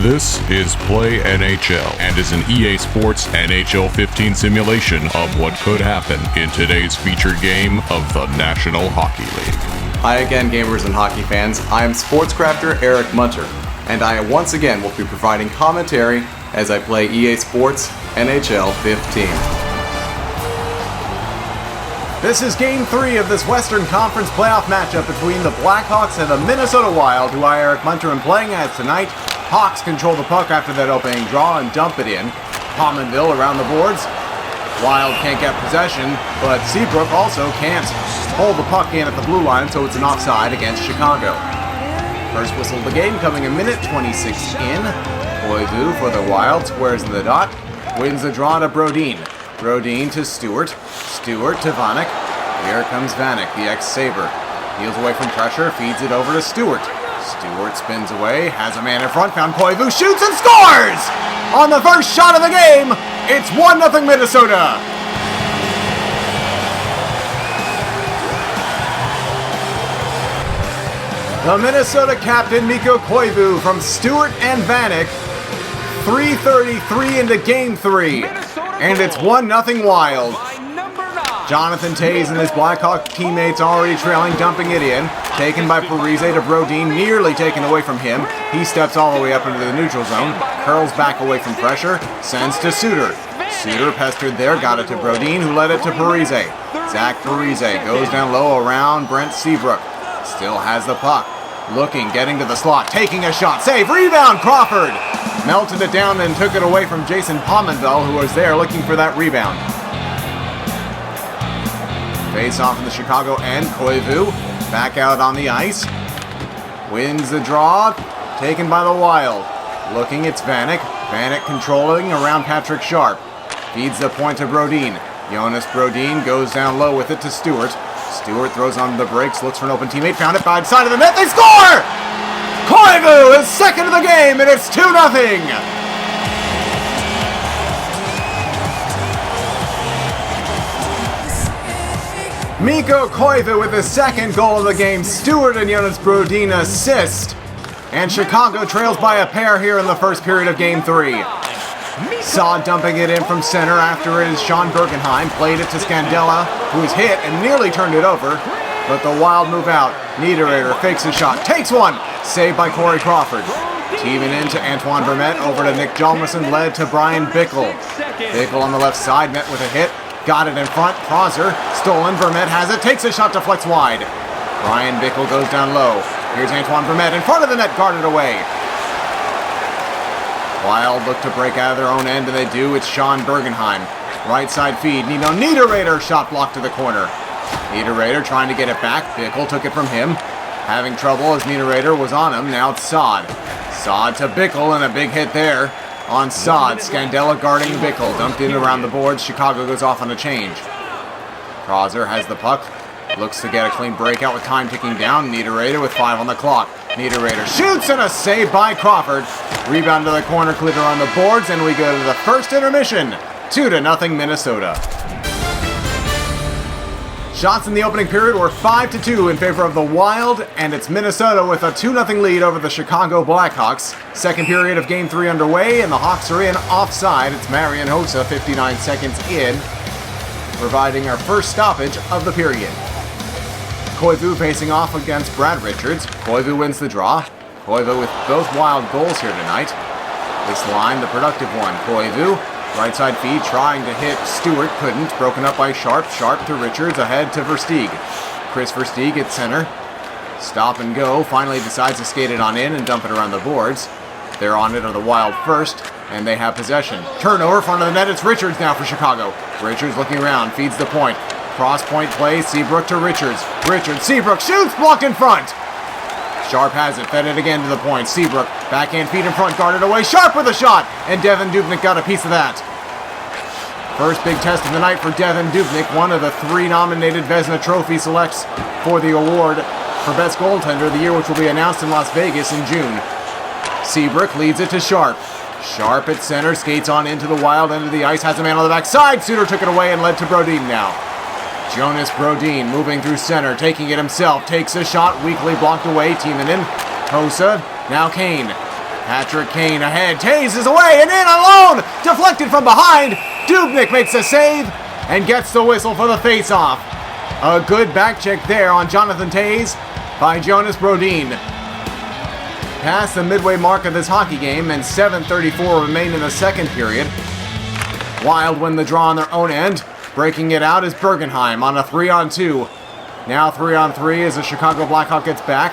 This is Play NHL and is an EA Sports NHL 15 simulation of what could happen in today's featured game of the National Hockey League. Hi again, gamers and hockey fans. I am Sportscrafter Eric Munter, and I once again will be providing commentary as I play EA Sports NHL 15. This is Game 3 of this Western Conference playoff matchup between the Blackhawks and the Minnesota Wild, who I, Eric Munter, am playing as tonight. Hawks control the puck after that opening draw and dump it in. Pominville around the boards. Wild can't get possession, but Seabrook also can't hold the puck in at the blue line, so it's an offside against Chicago. First whistle of the game coming a minute 26 in. Koivu for the Wild, squares in the dot. Wins the draw to Brodin. Brodin to Stewart. Stewart to Vanek. Here comes Vanek, the ex-Sabre. Peels away from pressure, feeds it over to Stewart. Stewart spins away, has a man in front, found Koivu, shoots and scores! On the first shot of the game, it's 1-0 Minnesota! The Minnesota captain, Mikko Koivu, from Stewart and Vanek. 3:33 into Game 3, and it's 1-0 Wild. Jonathan Toews and his Blackhawk teammates already trailing, dumping it in. Taken by Parise to Brodin, nearly taken away from him. He steps all the way up into the neutral zone, curls back away from pressure, sends to Suter. Suter pestered there, got it to Brodin, who led it to Parise. Zach Parise goes down low around Brent Seabrook. Still has the puck. Looking, getting to the slot, taking a shot, save, rebound, Crawford! Melted it down and took it away from Jason Pominville, who was there looking for that rebound. Face off in the Chicago end, Koivu back out on the ice. Wins the draw, taken by the Wild. Looking, it's Vanek. Vanek controlling around Patrick Sharp. Feeds the point to Brodin. Jonas Brodin goes down low with it to Stewart. Stewart throws on the brakes, looks for an open teammate, found it by side of the net, they score! Koivu is second of the game, and it's 2-0! Mikko Koivu with the second goal of the game. Stewart and Jonas Brodin assist. And Chicago trails by a pair here in the first period of Game 3. Saad dumping it in from center after it is Sean Bergenheim. Played it to Scandella, who is hit and nearly turned it over. But the Wild move out. Niederreiter fakes a shot, takes one. Saved by Corey Crawford. Teaming in to Antoine Vermette, over to Nick Hjalmarsson, led to Brian Bickle. Bickle on the left side, met with a hit. Got it in front, Prosser, stolen, Vermette has it, takes a shot, deflects wide. Brian Bickle goes down low. Here's Antoine Vermette in front of the net, guarded away. Wild look to break out of their own end, and they do. It's Sean Bergenheim. Right side feed, Nino Niederreiter, shot blocked to the corner. Niederreiter trying to get it back, Bickle took it from him. Having trouble as Niederreiter was on him, now it's Saad. Saad to Bickle, and a big hit there. On Saad, Scandella guarding Bickle, dumped in around the boards. Chicago goes off on a change. Prosser has the puck, looks to get a clean breakout with time ticking down. Niederreiter with 5 on the clock. Niederreiter shoots, and a save by Crawford. Rebound to the corner, cleared around the boards, and we go to the first intermission. 2-0 Minnesota. Shots in the opening period were 5-2 in favor of the Wild, and it's Minnesota with a 2-0 lead over the Chicago Blackhawks. Second period of Game 3 underway, and the Hawks are in offside. It's Marian Hossa, 59 seconds in, providing our first stoppage of the period. Koivu facing off against Brad Richards. Koivu wins the draw. Koivu with both Wild goals here tonight. This line, the productive one. Koivu, right side feed, trying to hit Stewart, couldn't. Broken up by Sharp. Sharp to Richards, ahead to Versteeg. Chris Versteeg at center. Stop and go, finally decides to skate it on in and dump it around the boards. They're on it on the Wild first, and they have possession. Turnover, front of the net, it's Richards now for Chicago. Richards looking around, feeds the point. Cross point play, Seabrook to Richards. Richards, Seabrook shoots, blocked in front. Sharp has it, fed it again to the point. Seabrook, backhand feed in front, guarded away. Sharp with a shot, and Devan Dubnyk got a piece of that. First big test of the night for Devan Dubnyk, one of the 3 nominated Vezina Trophy selects for the award for Best Goaltender of the year, which will be announced in Las Vegas in June. Seabrook leads it to Sharp. Sharp at center, skates on into the Wild end of the ice, has a man on the backside. Suter took it away and led to Brodin now. Jonas Brodin moving through center, taking it himself, takes a shot, weakly blocked away, teaming in. Hossa, now Kane. Patrick Kane ahead. Taves is away and in alone. Deflected from behind. Dubnyk makes a save and gets the whistle for the face-off. A good back check there on Jonathan Taves by Jonas Brodin. Past the midway mark of this hockey game, and 7:34 remain in the second period. Wild win the draw on their own end. Breaking it out is Bergenheim on a 3-on-2. Now 3-on-3 as the Chicago Blackhawks gets back.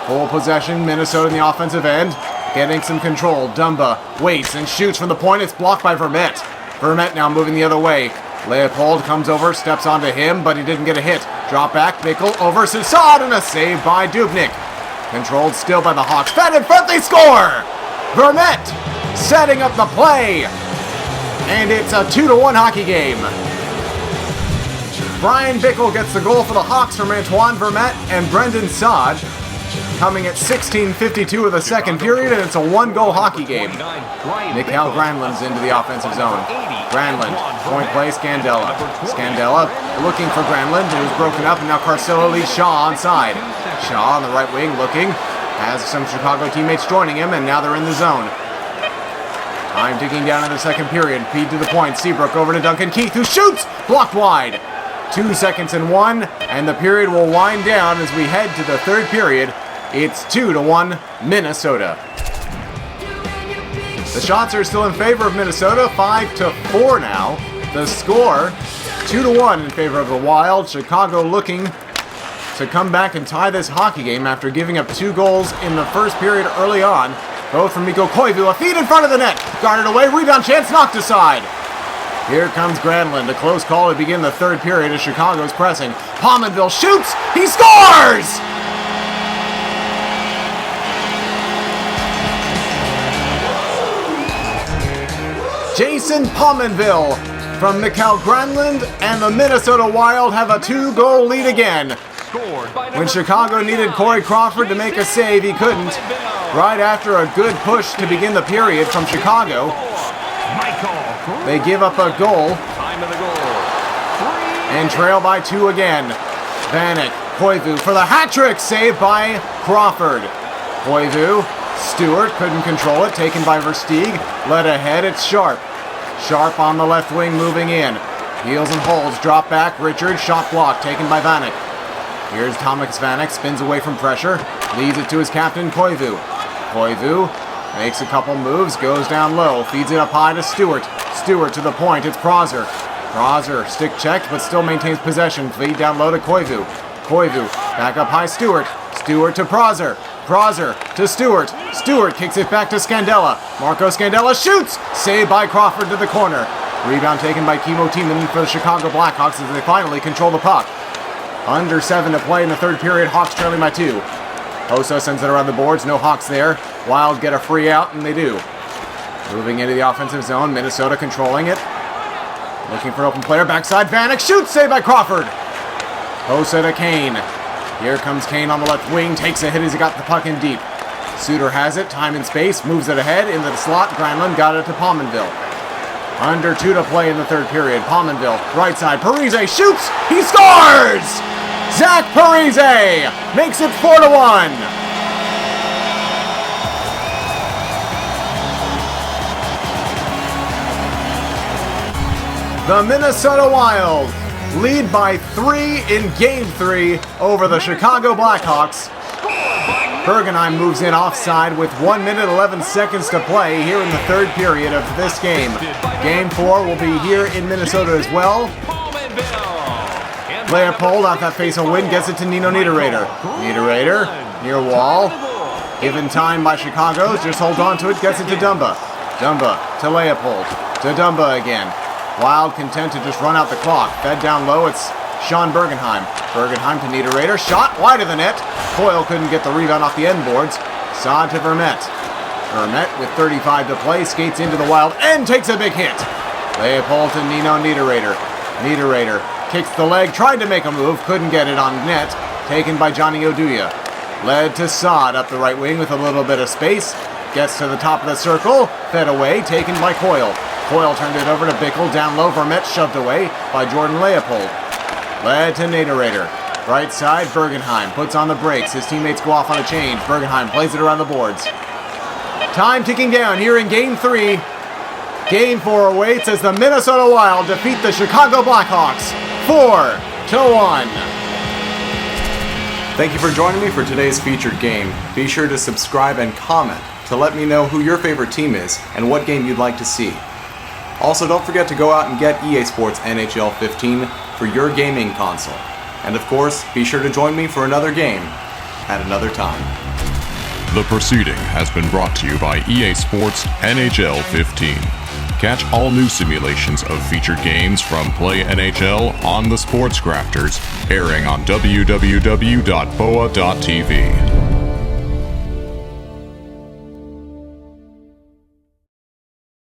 Full possession, Minnesota in the offensive end. Getting some control. Dumba waits and shoots from the point. It's blocked by Vermette. Vermette now moving the other way. Leopold comes over, steps onto him, but he didn't get a hit. Drop back, Bickle over Sassad, and a save by Dubnyk. Controlled still by the Hawks. Fed in front, they score! Vermette setting up the play. And it's a 2-1 hockey game. Brian Bickle gets the goal for the Hawks from Antoine Vermette and Brendan Saad. Coming at 16:52 of the second period, and it's a one-goal hockey game. Mikael Granlund's into the offensive zone. Granlund, point play, Scandella. Scandella looking for Granlund, who's broken up, and now Carcillo leads Shaw onside. Shaw on the right wing looking, has some Chicago teammates joining him, and now they're in the zone. Time ticking down in the second period. Feed to the point, Seabrook over to Duncan Keith, who shoots! Blocked wide. 2 seconds and 1, and the period will wind down as we head to the third period. It's 2-1 Minnesota. The shots are still in favor of Minnesota, 5-4 now. The score, 2-1 in favor of the Wild. Chicago looking to come back and tie this hockey game after giving up 2 goals in the first period early on. Both from Mikko Koivu, a feed in front of the net. Guarded away, rebound chance, knocked aside. Here comes Granlund, a close call to begin the third period as Chicago's pressing. Pominville shoots, he scores! Jason Pominville from Mikael Granlund, and the Minnesota Wild have a 2-goal lead again. When Chicago needed Corey Crawford to make a save, he couldn't. Right after a good push to begin the period from Chicago, they give up a goal and trail by 2 again. Vanek, Koivu for the hat-trick, saved by Crawford. Koivu, Stewart couldn't control it, taken by Versteeg. Led ahead, it's Sharp. Sharp on the left wing, moving in. Heels and holds, drop back, Richard, shot blocked, taken by Vanek. Here's Thomas Vanek, spins away from pressure, leads it to his captain, Koivu. Koivu makes a couple moves, goes down low, feeds it up high to Stewart. Stewart to the point, it's Prozer. Prozer, stick checked, but still maintains possession. Feed down low to Koivu. Koivu, back up high, Stewart. Stewart to Prozer. Prozer to Stewart. Stewart kicks it back to Scandella. Marco Scandella shoots! Saved by Crawford to the corner. Rebound taken by Kimmo Timonen for the Chicago Blackhawks as they finally control the puck. Under 7 to play in the third period, Hawks trailing by 2. Hossa sends it around the boards, no Hawks there. Wild get a free out, and they do. Moving into the offensive zone, Minnesota controlling it. Looking for an open player, backside, Vanek shoots, saved by Crawford. Hossa to Kane. Here comes Kane on the left wing, takes a hit as he got the puck in deep. Suter has it, time and space, moves it ahead, into the slot, Granlund got it to Pominville. Under 2 to play in the third period, Pominville, right side, Parise shoots, he scores! Zach Parise makes it 4-1. The Minnesota Wild lead by 3 in Game 3 over the Chicago Blackhawks. Bergenheim moves in offside with 1 minute 11 seconds to play here in the third period of this game. Game 4 will be here in Minnesota as well. Leopold off that face-on win gets it to Nino Niederreiter. Niederreiter near wall. Given time by Chicago, just holds on to it, gets it to Dumba. Dumba to Leopold. To Dumba again. Wild content to just run out the clock. Fed down low, it's Sean Bergenheim. Bergenheim to Niederreiter. Shot wide of the net. Coyle couldn't get the rebound off the end boards. Saad to Vermette. Vermette with 35 to play skates into the Wild and takes a big hit. Leopold to Nino Niederreiter. Niederreiter kicks the leg, tried to make a move, couldn't get it on net. Taken by Johnny Oduya. Led to Saad up the right wing with a little bit of space. Gets to the top of the circle. Fed away, taken by Coyle. Coyle turned it over to Bickle, down low, Vermette shoved away by Jordan Leopold. Led to Niederreiter. Right side, Bergenheim puts on the brakes. His teammates go off on a change. Bergenheim plays it around the boards. Time ticking down here in Game 3. Game 4 awaits as the Minnesota Wild defeat the Chicago Blackhawks 4-1. Thank you for joining me for today's featured game. Be sure to subscribe and comment to let me know who your favorite team is and what game you'd like to see. Also, don't forget to go out and get EA Sports NHL 15 for your gaming console. And of course, be sure to join me for another game at another time. The proceeding has been brought to you by EA Sports NHL 15. Catch all new simulations of featured games from Play NHL on the Sports Crafters, airing on www.boa.tv.